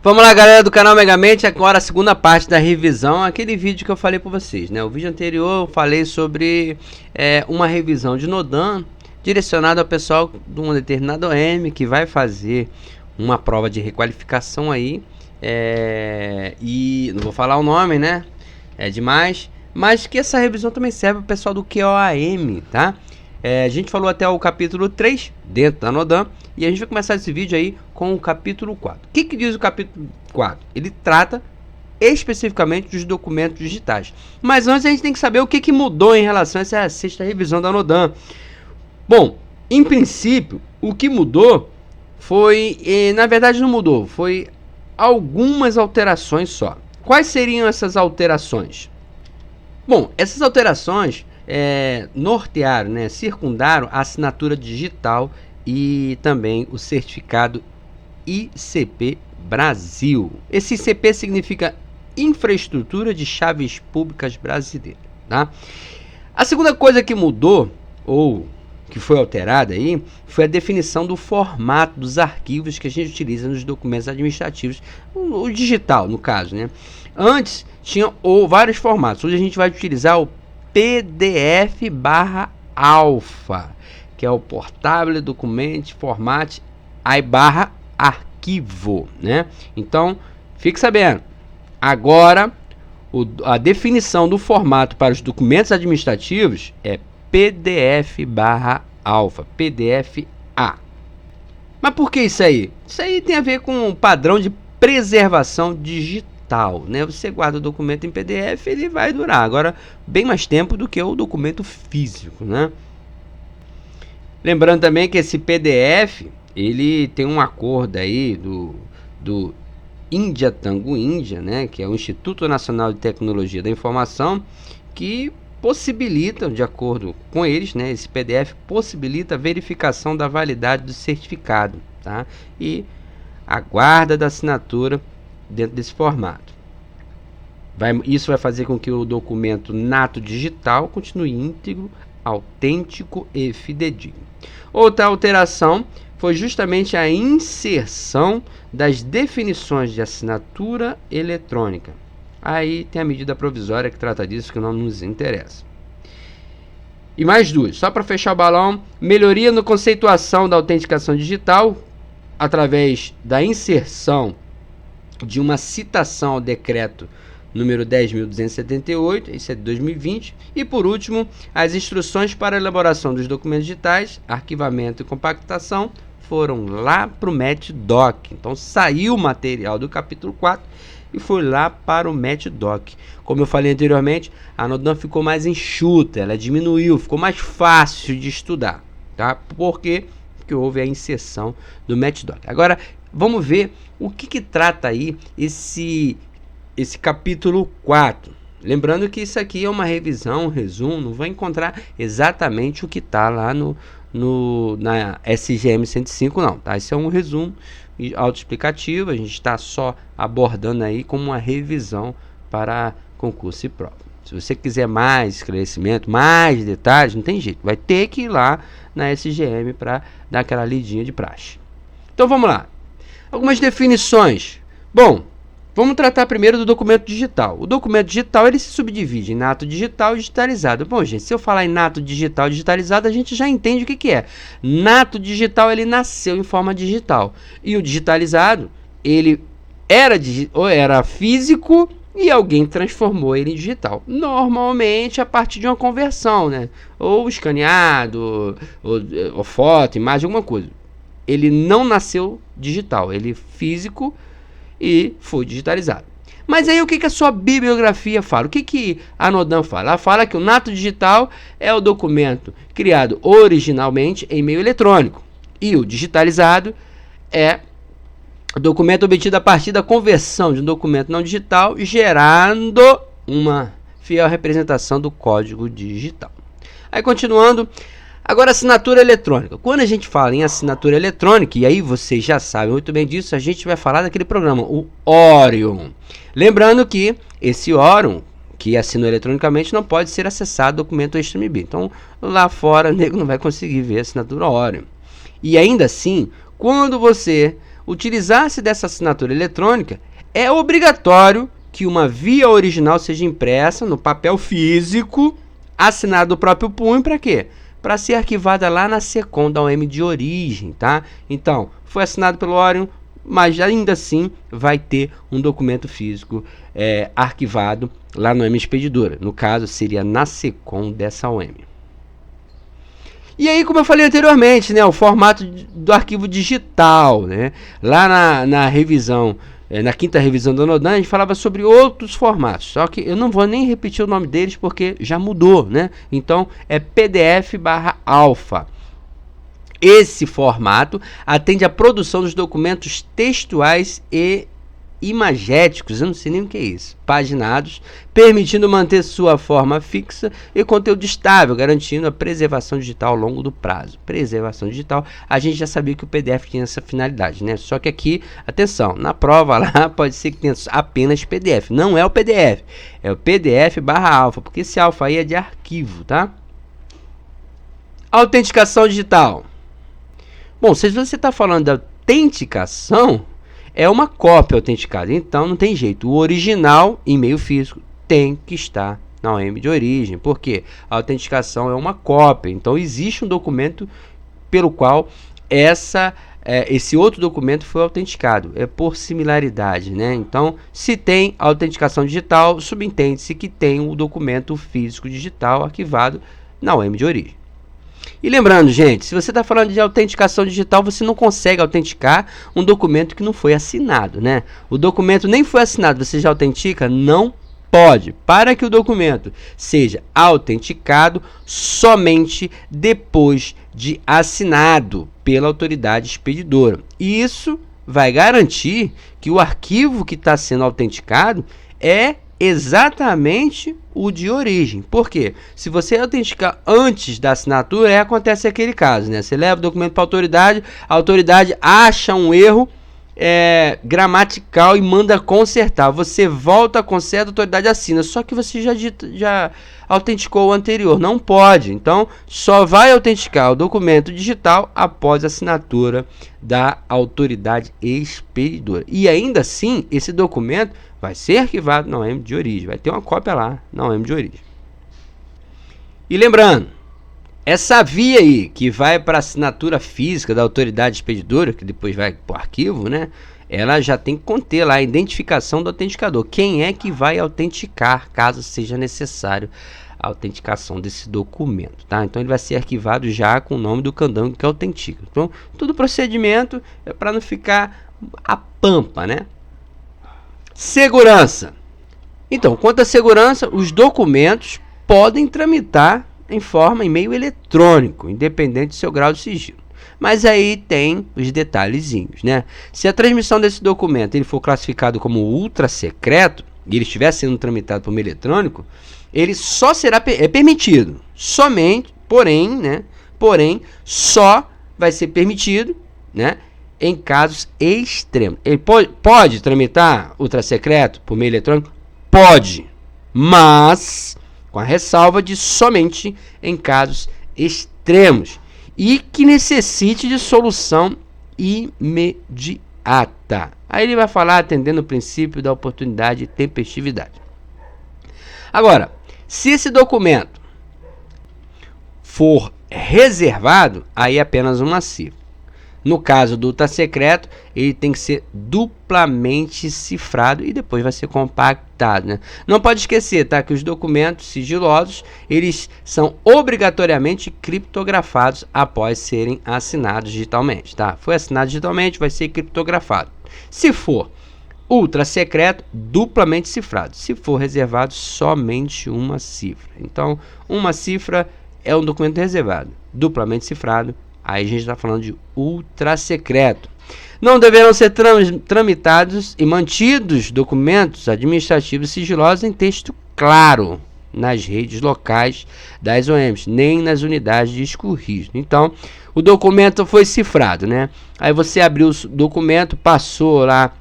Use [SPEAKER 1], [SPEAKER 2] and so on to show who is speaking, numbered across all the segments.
[SPEAKER 1] Vamos lá, galera do canal Megamente, agora a segunda parte da revisão, aquele vídeo que eu falei para vocês, né? O vídeo anterior eu falei sobre uma revisão de Nodan direcionada ao pessoal de um determinado OM que vai fazer uma prova de requalificação aí, e não vou falar o nome, né? É demais, mas que essa revisão também serve para o pessoal do QOAM, tá? A gente falou até o capítulo 3 dentro da Nodan e a gente vai começar esse vídeo aí com o capítulo 4. O que diz o capítulo 4? Ele trata especificamente dos documentos digitais. Mas antes a gente tem que saber o que mudou em relação a essa sexta revisão da Nodan. Bom, em princípio, o que mudou foi, na verdade não mudou, foi algumas alterações só. Quais seriam essas alterações? Bom, essas alterações nortearam, né, circundaram a assinatura digital e também o certificado ICP Brasil. Esse ICP significa Infraestrutura de Chaves Públicas Brasileira, tá? A segunda coisa que mudou, ou que foi alterada aí, foi a definição do formato dos arquivos que a gente utiliza nos documentos administrativos, o digital no caso, né? Antes tinha vários formatos, hoje a gente vai utilizar o PDF/alfa, que é o Portable Document Format /arquivo, né? Então, fique sabendo, agora a definição do formato para os documentos administrativos é PDF/alfa, PDF-A. Mas por que isso aí? Isso aí tem a ver com o padrão de preservação digital, né? Você guarda o documento em PDF, ele vai durar agora bem mais tempo do que o documento físico, né? Lembrando também que esse PDF, ele tem um acordo aí do Índia Tango Índia, né, que é o Instituto Nacional de Tecnologia da Informação, que possibilita, de acordo com eles, né, esse PDF possibilita a verificação da validade do certificado, tá? E a guarda da assinatura dentro desse formato. Isso vai fazer com que o documento nato digital continue íntegro, autêntico e fidedigno. Outra alteração foi justamente a inserção das definições de assinatura eletrônica. Aí tem a medida provisória que trata disso, que não nos interessa. E mais duas, só para fechar o balão: melhoria no conceituação da autenticação digital através da inserção de uma citação ao decreto número 10.278, isso é de 2020, e por último, as instruções para a elaboração dos documentos digitais, arquivamento e compactação foram lá para o MetDoc. Então saiu o material do capítulo 4 e foi lá para o MetDoc. Como eu falei anteriormente, a Nodan ficou mais enxuta, ela diminuiu, ficou mais fácil de estudar, tá? Por quê? Porque houve a inserção do MetDoc. Agora, vamos ver o que trata aí esse capítulo 4. Lembrando que isso aqui é uma revisão, um resumo, não vai encontrar exatamente o que está lá na SGM 105 não, tá? Isso é um resumo autoexplicativo, a gente está só abordando aí como uma revisão para concurso e prova. Se você quiser mais esclarecimento, mais detalhes, não tem jeito, vai ter que ir lá na SGM para dar aquela lidinha de praxe. Então vamos lá, algumas definições. Bom, vamos tratar primeiro do documento digital. O documento digital, ele se subdivide em nato digital e digitalizado. Bom, gente, se eu falar em nato digital e digitalizado, a gente já entende o que é. Nato digital, ele nasceu em forma digital. E o digitalizado, ele era físico e alguém transformou ele em digital. Normalmente a partir de uma conversão, né? Ou escaneado, ou foto, imagem, alguma coisa. Ele não nasceu digital, ele físico e foi digitalizado. Mas aí o que a sua bibliografia fala? O que a Nodan fala? Ela fala que o nato digital é o documento criado originalmente em meio eletrônico. E o digitalizado é o documento obtido a partir da conversão de um documento não digital, gerando uma fiel representação do código digital. Aí continuando, agora assinatura eletrônica. Quando a gente fala em assinatura eletrônica, e aí vocês já sabem muito bem disso, a gente vai falar daquele programa, o Orion. Lembrando que esse Orion, que assinou eletronicamente, não pode ser acessado documento XMB. Então, lá fora, o nego não vai conseguir ver a assinatura Orion. E ainda assim, quando você utilizar-se dessa assinatura eletrônica, é obrigatório que uma via original seja impressa no papel físico, assinado do próprio punho, para quê? Para ser arquivada lá na SECOM da OM de origem, tá? Então, foi assinado pelo Orion, mas ainda assim vai ter um documento físico arquivado lá no OM Expedidora. No caso, seria na SECOM dessa OM. E aí, como eu falei anteriormente, né, o formato do arquivo digital, né? Lá na revisão, na quinta revisão do Nodan, a gente falava sobre outros formatos. Só que eu não vou nem repetir o nome deles porque já mudou, né? Então, é PDF/alfa. Esse formato atende à produção dos documentos textuais e imagéticos, eu não sei nem o que é isso, paginados, permitindo manter sua forma fixa e conteúdo estável, garantindo a preservação digital ao longo do prazo. Preservação digital, a gente já sabia que o PDF tinha essa finalidade, né? Só que aqui, atenção, na prova lá pode ser que tenha apenas PDF, não é o PDF, é o PDF/alfa, porque esse alfa aí é de arquivo, tá? Autenticação digital. Bom, se você está falando da autenticação, é uma cópia autenticada, então não tem jeito. O original, e-mail físico, tem que estar na OM de origem, porque a autenticação é uma cópia, então existe um documento pelo qual esse outro documento foi autenticado, é por similaridade, né? Então, se tem autenticação digital, subentende-se que tem o documento físico digital arquivado na OM de origem. E lembrando, gente, se você está falando de autenticação digital, você não consegue autenticar um documento que não foi assinado, né? O documento nem foi assinado, você já autentica? Não pode. Para que o documento seja autenticado somente depois de assinado pela autoridade expedidora. E isso vai garantir que o arquivo que está sendo autenticado é exatamente o de origem. Por quê? Se você autenticar antes da assinatura, acontece aquele caso, né? Você leva o documento para a autoridade acha um erro gramatical e manda consertar. Você volta, conserta, a autoridade assina. Só que você já autenticou o anterior. Não pode. Então, só vai autenticar o documento digital após a assinatura da autoridade expedidora. E ainda assim, esse documento vai ser arquivado na OM de origem. Vai ter uma cópia lá na OM de origem. E lembrando, essa via aí que vai para a assinatura física da autoridade expedidora, que depois vai para o arquivo, né? Ela já tem que conter lá a identificação do autenticador. Quem é que vai autenticar, caso seja necessário a autenticação desse documento, tá? Então ele vai ser arquivado já com o nome do candango que autentica. Então, todo procedimento é para não ficar a pampa, né? Segurança. Então, quanto à segurança, os documentos podem tramitar em meio eletrônico, independente do seu grau de sigilo. Mas aí tem os detalhezinhos, né? Se a transmissão desse documento ele for classificado como ultra secreto e ele estiver sendo tramitado por meio eletrônico, ele só será permitido, somente, porém, né? Porém, só vai ser permitido, né? Em casos extremos. Ele pode tramitar ultra secreto por meio eletrônico? Pode, mas com a ressalva de somente em casos extremos e que necessite de solução imediata. Aí ele vai falar atendendo o princípio da oportunidade e tempestividade. Agora, se esse documento for reservado, aí é apenas uma cifra. No caso do ultra secreto, ele tem que ser duplamente cifrado e depois vai ser compactado, né? Não pode esquecer, tá, que os documentos sigilosos, eles são obrigatoriamente criptografados após serem assinados digitalmente, tá? Foi assinado digitalmente, vai ser criptografado. Se for ultra secreto, duplamente cifrado. Se for reservado, somente uma cifra. Então, uma cifra é um documento reservado, duplamente cifrado. Aí a gente está falando de ultra secreto. Não deverão ser tramitados e mantidos documentos administrativos sigilosos em texto claro nas redes locais das OMs, nem nas unidades de escurrismo. Então, o documento foi cifrado, né? Aí você abriu o documento, passou lá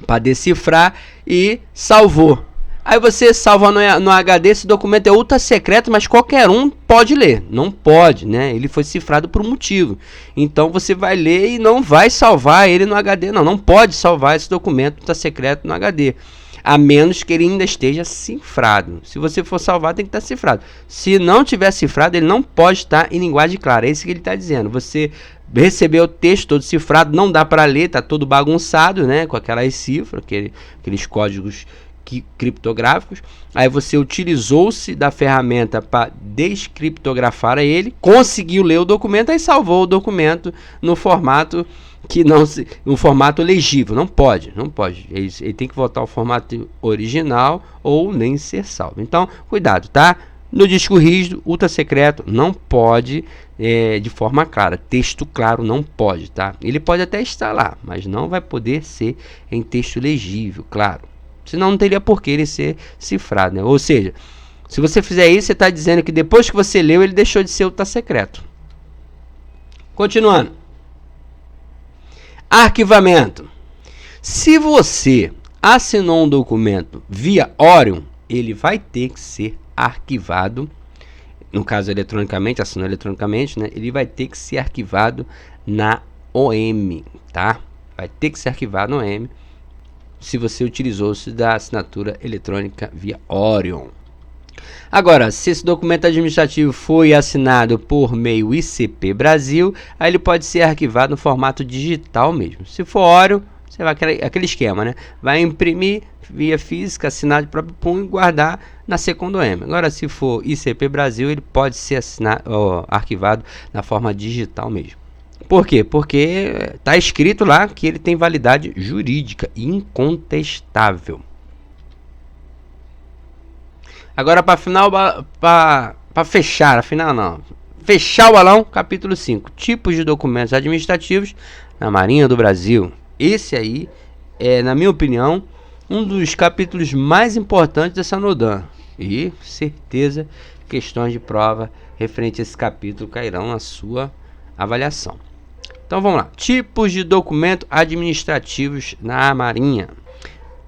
[SPEAKER 1] para decifrar e salvou. Aí você salva no HD, esse documento é ultra secreto, mas qualquer um pode ler. Não pode, né? Ele foi cifrado por um motivo. Então você vai ler e não vai salvar ele no HD. Não pode salvar esse documento ultra secreto no HD. A menos que ele ainda esteja cifrado. Se você for salvar, tem que estar cifrado. Se não tiver cifrado, ele não pode estar em linguagem clara. É isso que ele está dizendo. Você recebeu o texto todo cifrado, não dá para ler, está todo bagunçado, né? Com aquelas cifras, aqueles códigos criptográficos. Aí você utilizou-se da ferramenta para descriptografar ele, conseguiu ler o documento, aí salvou o documento no formato no formato legível. Não pode. Ele tem que voltar ao formato original ou nem ser salvo. Então, cuidado, tá? No disco rígido, ultra secreto, não pode de forma clara. Texto claro não pode, tá? Ele pode até estar lá, mas não vai poder ser em texto legível, claro. Senão não teria por que ele ser cifrado, né? Ou seja, se você fizer isso, você está dizendo que depois que você leu, ele deixou de ser ultra secreto. Continuando. Arquivamento. Se você assinou um documento via Orion, ele vai ter que ser arquivado. No caso eletronicamente, assinou eletronicamente, né? Ele vai ter que ser arquivado na OM, tá? Vai ter que ser arquivado na OM se você utilizou-se da assinatura eletrônica via Orion. Agora, se esse documento administrativo foi assinado por meio ICP Brasil, aí ele pode ser arquivado no formato digital mesmo. Se for Orion, você vai aquele esquema, né? Vai imprimir via física, assinar de próprio punho e guardar na segunda OM. Agora, se for ICP Brasil, ele pode ser arquivado na forma digital mesmo. Por quê? Porque está escrito lá que ele tem validade jurídica incontestável. Agora, para fechar o balão, capítulo 5, tipos de documentos administrativos na Marinha do Brasil. Esse aí é, na minha opinião, um dos capítulos mais importantes dessa NODAN. E, certeza, questões de prova referente a esse capítulo cairão na sua avaliação. Então vamos lá, tipos de documentos administrativos na Marinha.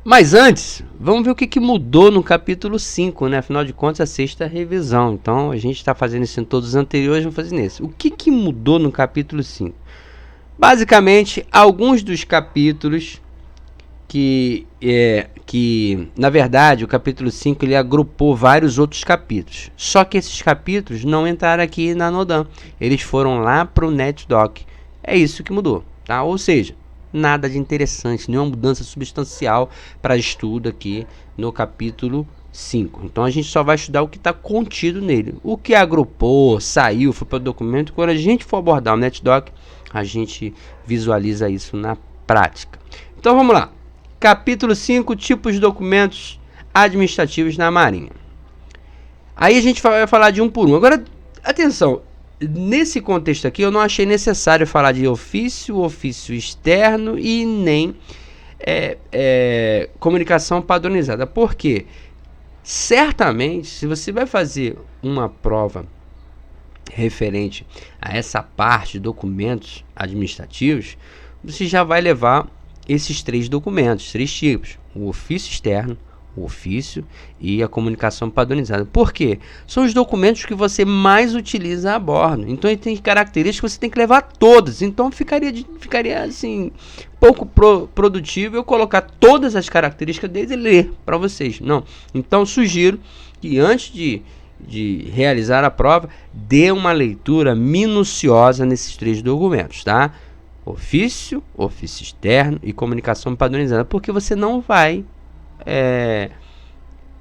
[SPEAKER 1] Mas antes, vamos ver o que mudou no capítulo 5, né? Afinal de contas, a sexta revisão. Então a gente está fazendo isso em todos os anteriores, vamos fazer nesse. O que mudou no capítulo 5? Basicamente, alguns dos capítulos que na verdade, o capítulo 5 ele agrupou vários outros capítulos. Só que esses capítulos não entraram aqui na NODAN. Eles foram lá para o NetDoc. É isso que mudou, tá? Ou seja, nada de interessante, nenhuma mudança substancial para estudo aqui no capítulo 5. Então a gente só vai estudar o que está contido nele. O que agrupou, saiu, foi para o documento. Quando a gente for abordar o NetDoc, a gente visualiza isso na prática. Então vamos lá. Capítulo 5, tipos de documentos administrativos na Marinha. Aí a gente vai falar de um por um. Agora, atenção. Nesse contexto aqui, eu não achei necessário falar de ofício externo e nem comunicação padronizada. Por quê? Certamente, se você vai fazer uma prova referente a essa parte de documentos administrativos, você já vai levar esses três documentos, três tipos: o ofício externo, o ofício e a comunicação padronizada. Por quê? São os documentos que você mais utiliza a bordo. Então ele tem características que você tem que levar todas. Então ficaria assim pouco produtivo eu colocar todas as características deles e ler para vocês. Não. Então sugiro que antes de realizar a prova, dê uma leitura minuciosa nesses três documentos, tá? Ofício externo e comunicação padronizada, porque você não vai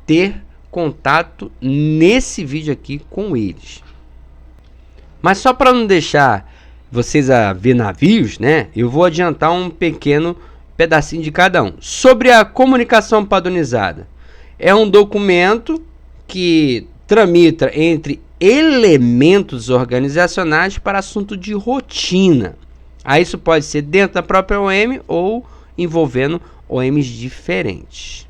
[SPEAKER 1] ter contato nesse vídeo aqui com eles. Mas só para não deixar vocês a ver navios, né? Eu vou adiantar um pequeno pedacinho de cada um. Sobre a comunicação padronizada, é um documento que tramita entre elementos organizacionais para assunto de rotina. Aí isso pode ser dentro da própria OM ou envolvendo OMs diferentes.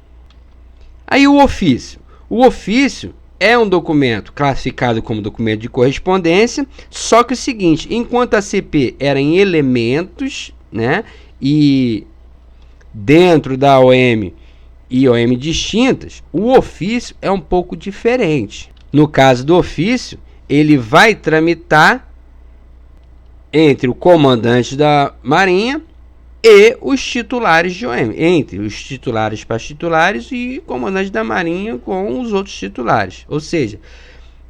[SPEAKER 1] Aí o ofício. O ofício é um documento classificado como documento de correspondência, só que o seguinte, enquanto a CP era em elementos, né, e dentro da OM e OM distintas, o ofício é um pouco diferente. No caso do ofício, ele vai tramitar entre o comandante da Marinha e os titulares de OM, entre os titulares para titulares e comandante da Marinha com os outros titulares. Ou seja,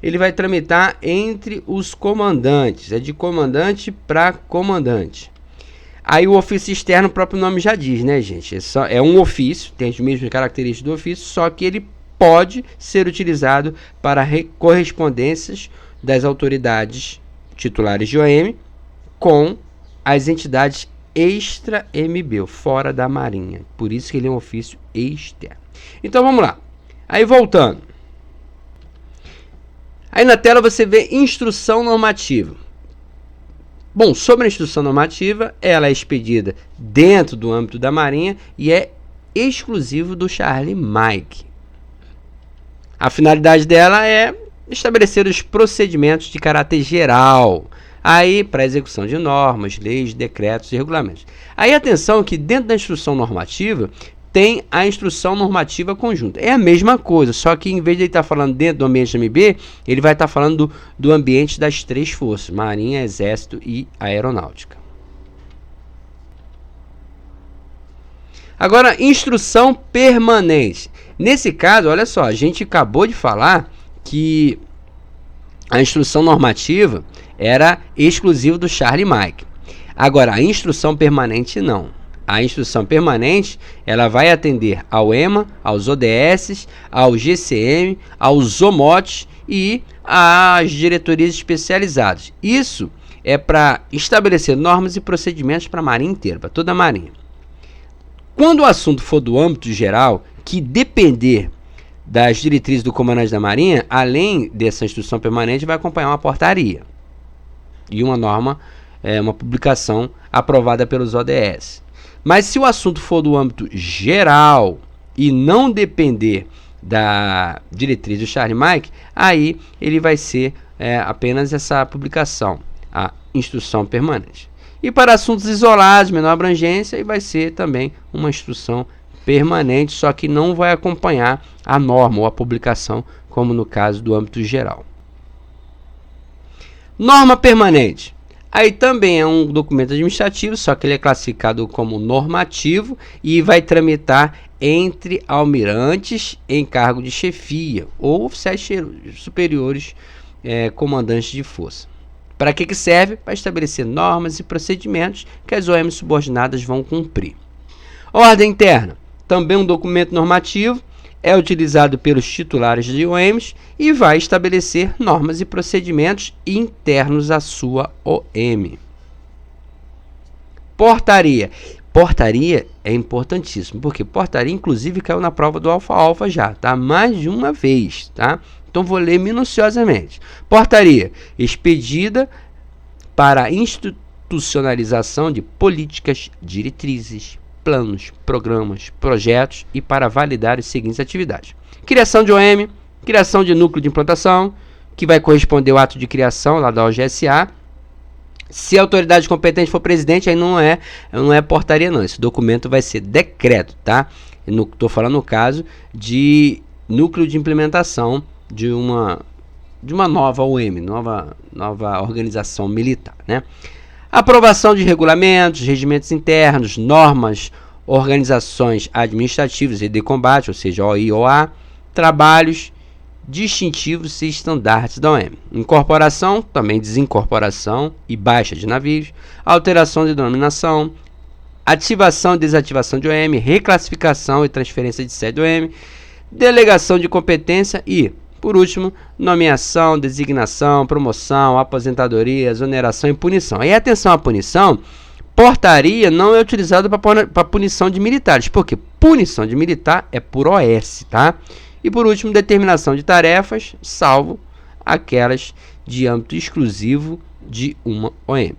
[SPEAKER 1] ele vai tramitar entre os comandantes, é de comandante para comandante. Aí o ofício externo, o próprio nome já diz, né, gente? É um ofício, tem as mesmas características do ofício, só que ele pode ser utilizado para correspondências das autoridades titulares de OM com as entidades extra-MB, fora da Marinha. Por isso que ele é um ofício externo. Então vamos lá. Aí voltando. Aí na tela você vê instrução normativa. Bom, sobre a instrução normativa, ela é expedida dentro do âmbito da Marinha e é exclusivo do Charlie Mike. A finalidade dela é estabelecer os procedimentos de caráter geral, aí para execução de normas, leis, decretos e regulamentos. Aí atenção que dentro da instrução normativa tem a instrução normativa conjunta. É a mesma coisa, só que em vez de ele estar falando dentro do ambiente MB, ele vai estar falando do ambiente das três forças, Marinha, Exército e Aeronáutica. Agora, instrução permanente. Nesse caso, olha só, a gente acabou de falar que a instrução normativa era exclusiva do Charlie Mike. Agora, a instrução permanente não. A instrução permanente, ela vai atender ao EMA, aos ODS, ao GCM, aos OMOT e às diretorias especializadas. Isso é para estabelecer normas e procedimentos para a Marinha inteira, para toda a Marinha. Quando o assunto for do âmbito geral, que depender das diretrizes do comandante da Marinha, além dessa instrução permanente, vai acompanhar uma portaria e uma norma, uma publicação aprovada pelos ODS. Mas se o assunto for do âmbito geral e não depender da diretriz do Charlie Mike, aí ele vai ser apenas essa publicação, a instrução permanente. E para assuntos isolados, menor abrangência, vai ser também uma instrução permanente, só que não vai acompanhar a norma ou a publicação, como no caso do âmbito geral. Norma permanente. Aí também é um documento administrativo, só que ele é classificado como normativo e vai tramitar entre almirantes em cargo de chefia ou oficiais superiores, comandantes de força. Para que serve? Para estabelecer normas e procedimentos que as OMs subordinadas vão cumprir. Ordem interna. Também um documento normativo, é utilizado pelos titulares de OMs e vai estabelecer normas e procedimentos internos à sua OM. Portaria. Portaria é importantíssimo, porque portaria inclusive caiu na prova do Alfa já, tá? Mais de uma vez, tá? Então vou ler minuciosamente. Portaria expedida para a institucionalização de políticas, diretrizes, planos, programas, projetos e para validar as seguintes atividades. Criação de OM, criação de núcleo de implantação, que vai corresponder ao ato de criação lá da OGSA. Se a autoridade competente for presidente, aí não é portaria não, esse documento vai ser decreto, tá? Estou falando no caso de núcleo de implementação de uma nova OM, nova organização militar, né? Aprovação de regulamentos, regimentos internos, normas, organizações administrativas e de combate, ou seja, OI/OA, trabalhos distintivos e estandartes da OM. Incorporação, também desincorporação e baixa de navios, alteração de denominação, ativação e desativação de OM, reclassificação e transferência de sede OM, delegação de competência e, por último, nomeação, designação, promoção, aposentadoria, exoneração e punição. Aí atenção à punição, portaria não é utilizada para punição de militares, porque punição de militar é por OS, tá? E por último, determinação de tarefas, salvo aquelas de âmbito exclusivo de uma OM.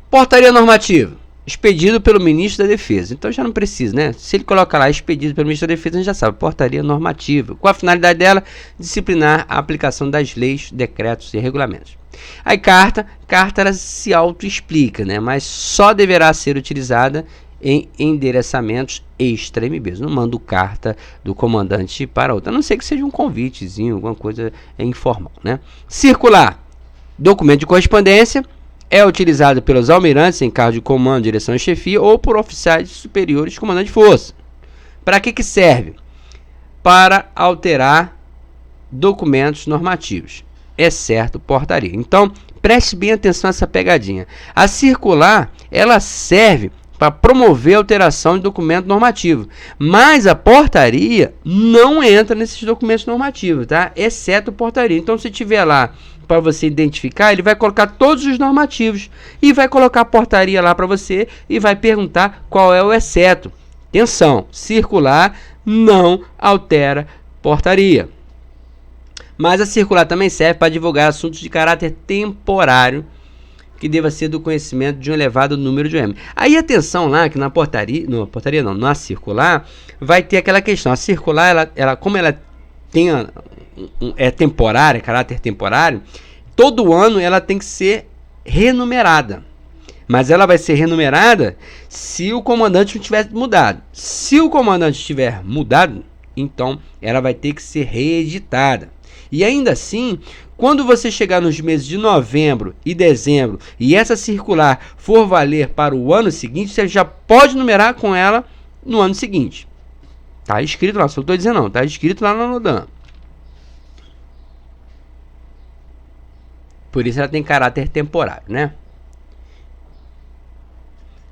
[SPEAKER 1] Portaria normativa. Expedido pelo ministro da Defesa. Então já não precisa, né? Se ele coloca lá expedido pelo ministro da Defesa, a gente já sabe. Portaria normativa. Qual a finalidade dela? Disciplinar a aplicação das leis, decretos e regulamentos. Aí carta ela se auto-explica, né? Mas só deverá ser utilizada em endereçamentos extra-MBs. Não mando carta do comandante para outra, a não ser que seja um convitezinho, alguma coisa informal, né? Circular. Documento de correspondência é utilizado pelos almirantes em cargo de comando, direção e chefia ou por oficiais superiores de comandante de força. Para que serve? Para alterar documentos normativos, exceto portaria. Então, preste bem atenção a essa pegadinha. A circular, ela serve para promover a alteração de documento normativo, mas a portaria não entra nesses documentos normativos, tá? Exceto portaria. Então, se tiver lá para você identificar, ele vai colocar todos os normativos e vai colocar a portaria lá para você e vai perguntar qual é o exceto. Atenção, circular não altera portaria. Mas a circular também serve para divulgar assuntos de caráter temporário que deva ser do conhecimento de um elevado número de OM. Aí atenção lá que na na circular vai ter aquela questão. A circular, ela como ela tem é temporária, caráter temporário, todo ano ela tem que ser renumerada. Mas ela vai ser renumerada se o comandante não tiver mudado. Se o comandante tiver mudado, então ela vai ter que ser reeditada. E ainda assim, quando você chegar nos meses de novembro e dezembro e essa circular for valer para o ano seguinte, você já pode numerar com ela no ano seguinte. Tá escrito lá, só estou dizendo não, tá escrito lá na NODAM. Por isso ela tem caráter temporário, né?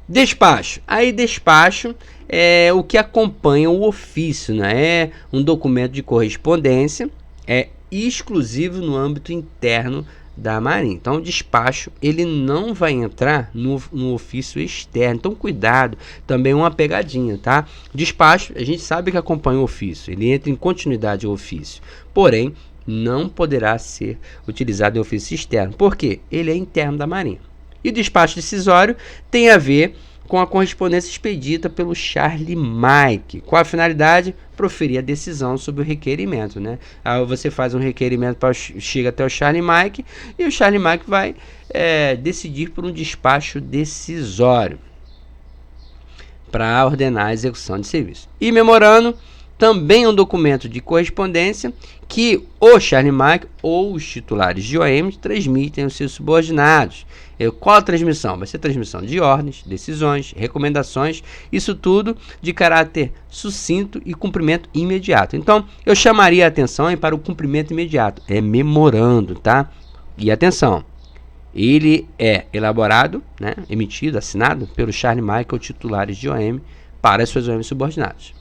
[SPEAKER 1] Despacho. Aí despacho é o que acompanha o ofício, né? É um documento de correspondência, é exclusivo no âmbito interno da Marinha. Então, o despacho ele não vai entrar no ofício externo. Então, cuidado, também uma pegadinha, tá? Despacho, a gente sabe que acompanha o ofício, ele entra em continuidade ao ofício, porém, não poderá ser utilizado em ofício externo. Por quê? Ele é interno da Marinha. E o despacho decisório tem a ver com a correspondência expedita pelo Charlie Mike. Qual a finalidade? Proferir a decisão sobre o requerimento, né? Aí você faz um requerimento, chega até o Charlie Mike e o Charlie Mike vai decidir por um despacho decisório para ordenar a execução de serviço. E memorando, também é um documento de correspondência que o Charlie Mike ou os titulares de OM transmitem aos seus subordinados. Qual a transmissão? Vai ser transmissão de ordens, decisões, recomendações, isso tudo de caráter sucinto e cumprimento imediato. Então, eu chamaria a atenção para o cumprimento imediato, é memorando, tá? E atenção, ele é elaborado, né, emitido, assinado pelo Charlie Mike ou titulares de OM para as suas OM subordinados.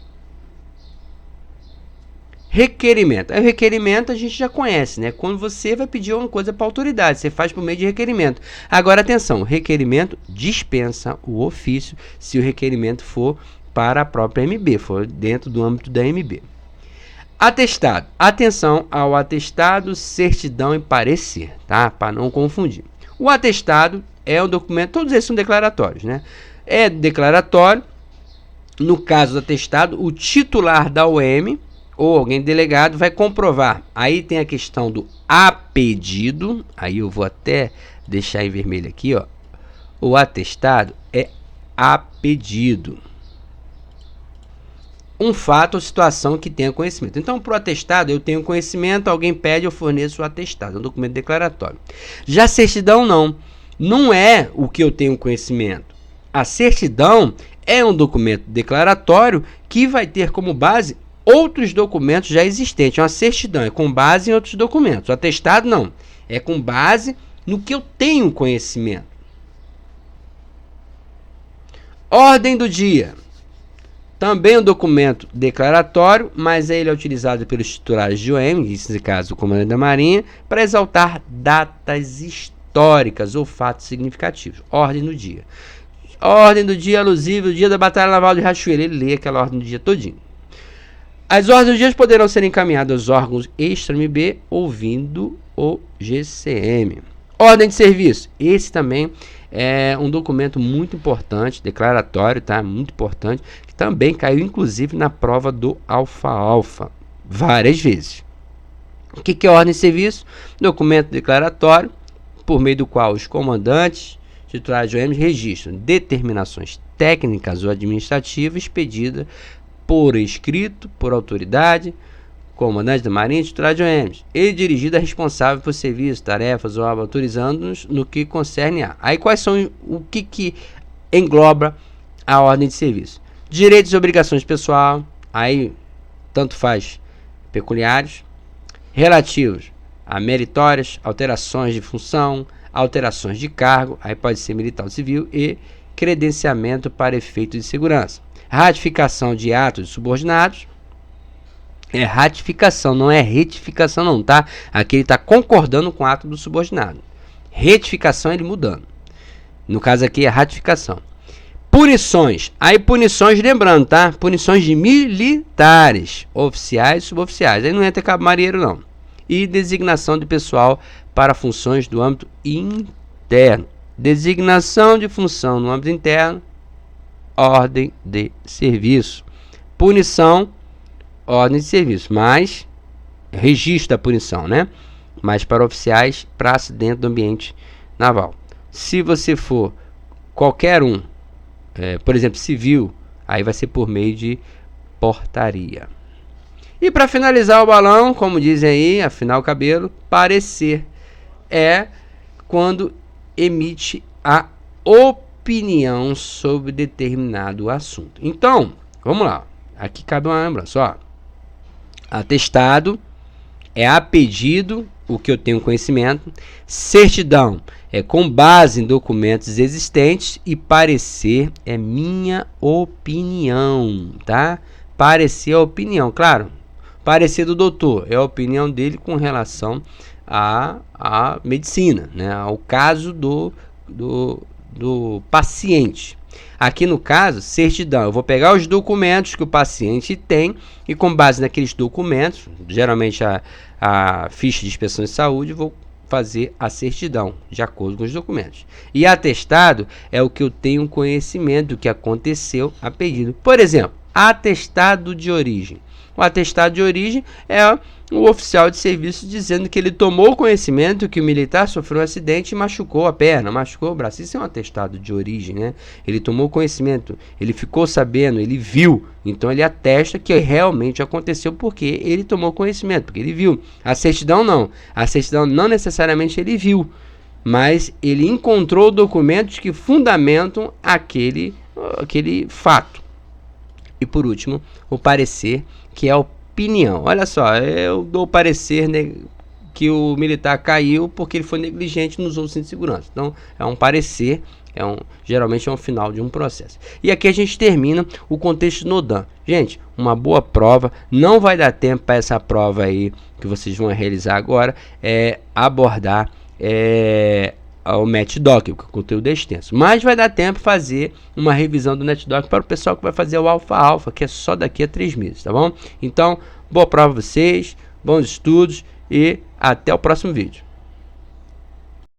[SPEAKER 1] Requerimento. O requerimento a gente já conhece, né? Quando você vai pedir uma coisa para a autoridade, você faz por meio de requerimento. Agora, atenção, o requerimento dispensa o ofício se o requerimento for para a própria MB, for dentro do âmbito da MB. Atestado. Atenção ao atestado, certidão e parecer, tá? Para não confundir. O atestado é um documento, todos esses são declaratórios, né? É declaratório. No caso do atestado, o titular da OM ou alguém delegado vai comprovar. Aí tem a questão do a pedido. Aí eu vou até deixar em vermelho aqui, ó. O atestado é a pedido. Um fato ou situação que tenha conhecimento. Então, para o atestado, eu tenho conhecimento, alguém pede, eu forneço o atestado. É um documento declaratório. Já a certidão, não. Não é o que eu tenho conhecimento. A certidão é um documento declaratório que vai ter como base outros documentos já existentes. Uma certidão é com base em outros documentos. O atestado não. É com base no que eu tenho conhecimento. Ordem do dia. Também um documento declaratório, mas ele é utilizado pelos titulares de OM, nesse caso o comandante da Marinha, para exaltar datas históricas ou fatos significativos. Ordem do dia. Ordem do dia alusiva ao dia da Batalha Naval de Riachuelo. Ele lê aquela ordem do dia todinho. As ordens do dia poderão ser encaminhadas aos órgãos extra-MB ouvindo o GCM. Ordem de serviço. Esse também é um documento muito importante, declaratório, tá? Muito importante, que também caiu inclusive na prova do Alfa-Alfa, várias vezes. O que é ordem de serviço? Documento declaratório, por meio do qual os comandantes titulares de OMs registram determinações técnicas ou administrativas expedidas por escrito, por autoridade, comandante da Marinha, titular de OMs, e dirigida responsável por serviços, tarefas ou autorizando-nos no que concerne a. Aí quais são o que engloba a ordem de serviço? Direitos e obrigações pessoal, aí tanto faz peculiares, relativos a meritórias, alterações de função, alterações de cargo, aí pode ser militar ou civil, e credenciamento para efeito de segurança. Ratificação de atos de subordinados, é ratificação, não é retificação não, tá? Aqui ele está concordando com o ato do subordinado. Retificação é ele mudando. No caso aqui é ratificação. Punições. Aí punições, lembrando, tá? Punições de militares, oficiais e suboficiais. Aí não entra cabo marinheiro não. E designação de pessoal para funções do âmbito interno. Designação de função no âmbito interno, ordem de serviço. Punição, ordem de serviço, mas registro da punição, né? Mas para oficiais, para acidente do ambiente naval. Se você for qualquer um, por exemplo, civil, aí vai ser por meio de portaria. E para finalizar o balão, como dizem aí, afinar o cabelo, parecer é quando emite a opinião sobre determinado assunto. Então, vamos lá. Aqui cabe uma lembrança, ó. Atestado é a pedido, o que eu tenho conhecimento. Certidão é com base em documentos existentes. E parecer é minha opinião, tá? Parecer é a opinião, claro. Parecer do doutor é a opinião dele com relação à medicina, né? Ao caso do paciente. Aqui no caso, certidão, eu vou pegar os documentos que o paciente tem e com base naqueles documentos, geralmente a ficha de inspeção de saúde, vou fazer a certidão, de acordo com os documentos. E atestado é o que eu tenho conhecimento do que aconteceu a pedido. Por exemplo, atestado de origem. O atestado de origem é o oficial de serviço dizendo que ele tomou conhecimento que o militar sofreu um acidente e machucou a perna, machucou o braço. Isso é um atestado de origem, né? Ele tomou conhecimento, ele ficou sabendo, ele viu. Então ele atesta que realmente aconteceu porque ele tomou conhecimento, porque ele viu. A certidão não. A certidão não necessariamente ele viu, mas ele encontrou documentos que fundamentam aquele fato. E por último, o parecer, que é a opinião. Olha só, eu dou o parecer, né, que o militar caiu porque ele foi negligente nos usos de segurança. Então, é um parecer, geralmente é um final de um processo. E aqui a gente termina o contexto NODAM. Gente, uma boa prova, não vai dar tempo para essa prova aí que vocês vão realizar agora, abordar o NetDoc, porque o conteúdo é extenso. Mas vai dar tempo fazer uma revisão do NetDoc para o pessoal que vai fazer o Alfa, que é só daqui a 3 meses, tá bom? Então, boa prova a vocês, bons estudos e até o próximo vídeo.